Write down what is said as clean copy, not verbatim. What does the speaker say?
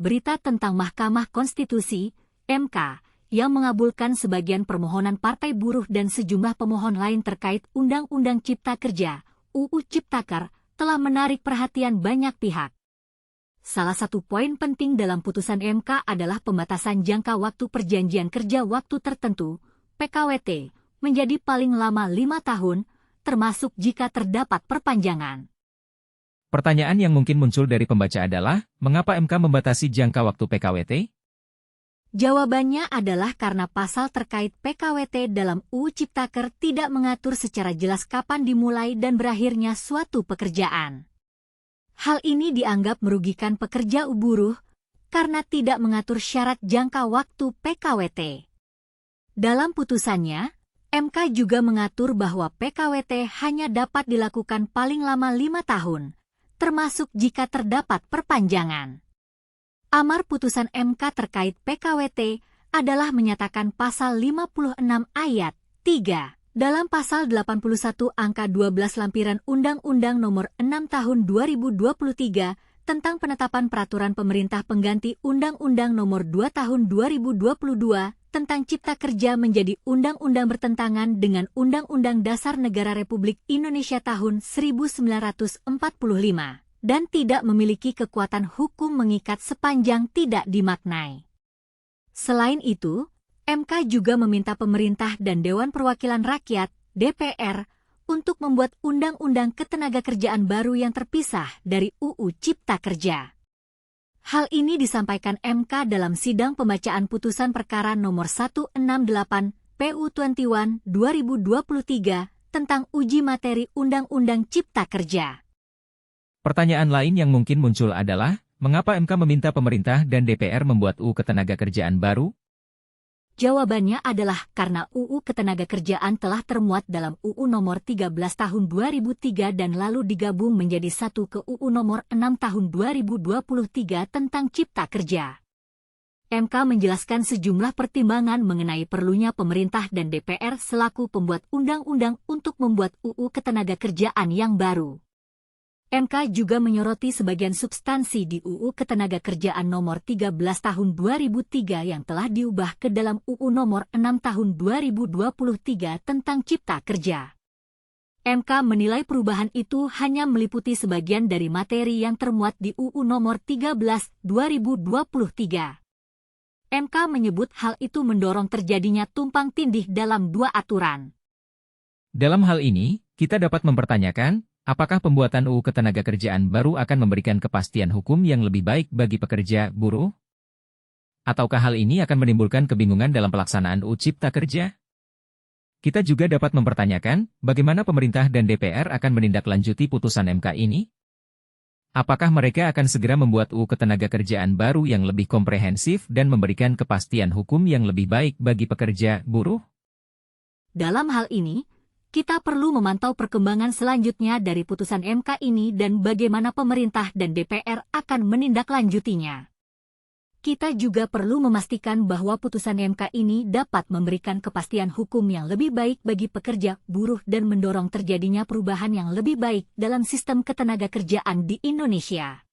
berita tentang Mahkamah Konstitusi, MK, yang mengabulkan sebagian permohonan Partai Buruh dan sejumlah pemohon lain terkait Undang-Undang Cipta Kerja, UU Ciptaker, telah menarik perhatian banyak pihak. Salah satu poin penting dalam putusan MK adalah pembatasan jangka waktu perjanjian kerja waktu tertentu, PKWT, menjadi paling lama 5 tahun, termasuk jika terdapat perpanjangan. Pertanyaan yang mungkin muncul dari pembaca adalah, mengapa MK membatasi jangka waktu PKWT? Jawabannya adalah karena pasal terkait PKWT dalam UU Ciptaker tidak mengatur secara jelas kapan dimulai dan berakhirnya suatu pekerjaan. Hal ini dianggap merugikan pekerja buruh karena tidak mengatur syarat jangka waktu PKWT. Dalam putusannya, MK juga mengatur bahwa PKWT hanya dapat dilakukan paling lama 5 tahun, termasuk jika terdapat perpanjangan. Amar putusan MK terkait PKWT adalah menyatakan pasal 56 ayat 3 dalam pasal 81 angka 12 lampiran Undang-Undang Nomor 6 Tahun 2023 tentang penetapan peraturan pemerintah pengganti Undang-Undang Nomor 2 Tahun 2022 tentang Cipta Kerja menjadi undang-undang bertentangan dengan Undang-Undang Dasar Negara Republik Indonesia tahun 1945 dan tidak memiliki kekuatan hukum mengikat sepanjang tidak dimaknai. Selain itu, MK juga meminta pemerintah dan Dewan Perwakilan Rakyat, DPR, untuk membuat undang-undang ketenagakerjaan baru yang terpisah dari UU Cipta Kerja. Hal ini disampaikan MK dalam sidang pembacaan putusan perkara nomor 168 PU 21 2023 tentang uji materi Undang-Undang Cipta Kerja. Pertanyaan lain yang mungkin muncul adalah, mengapa MK meminta pemerintah dan DPR membuat UU Ketenagakerjaan baru? Jawabannya adalah karena UU Ketenagakerjaan telah termuat dalam UU Nomor 13 Tahun 2003 dan lalu digabung menjadi satu ke UU Nomor 6 Tahun 2023 tentang Cipta Kerja. MK menjelaskan sejumlah pertimbangan mengenai perlunya pemerintah dan DPR selaku pembuat undang-undang untuk membuat UU Ketenagakerjaan yang baru. MK juga menyoroti sebagian substansi di UU Ketenagakerjaan Nomor 13 Tahun 2003 yang telah diubah ke dalam UU Nomor 6 Tahun 2023 tentang Cipta Kerja. MK menilai perubahan itu hanya meliputi sebagian dari materi yang termuat di UU Nomor 13 2023. MK menyebut hal itu mendorong terjadinya tumpang tindih dalam dua aturan. Dalam hal ini, kita dapat mempertanyakan, apakah pembuatan UU Ketenagakerjaan baru akan memberikan kepastian hukum yang lebih baik bagi pekerja buruh? Ataukah hal ini akan menimbulkan kebingungan dalam pelaksanaan UU Cipta Kerja? Kita juga dapat mempertanyakan, bagaimana pemerintah dan DPR akan menindaklanjuti putusan MK ini? Apakah mereka akan segera membuat UU Ketenagakerjaan baru yang lebih komprehensif dan memberikan kepastian hukum yang lebih baik bagi pekerja buruh? Dalam hal ini, kita perlu memantau perkembangan selanjutnya dari putusan MK ini dan bagaimana pemerintah dan DPR akan menindaklanjutinya. Kita juga perlu memastikan bahwa putusan MK ini dapat memberikan kepastian hukum yang lebih baik bagi pekerja, buruh dan mendorong terjadinya perubahan yang lebih baik dalam sistem ketenagakerjaan di Indonesia.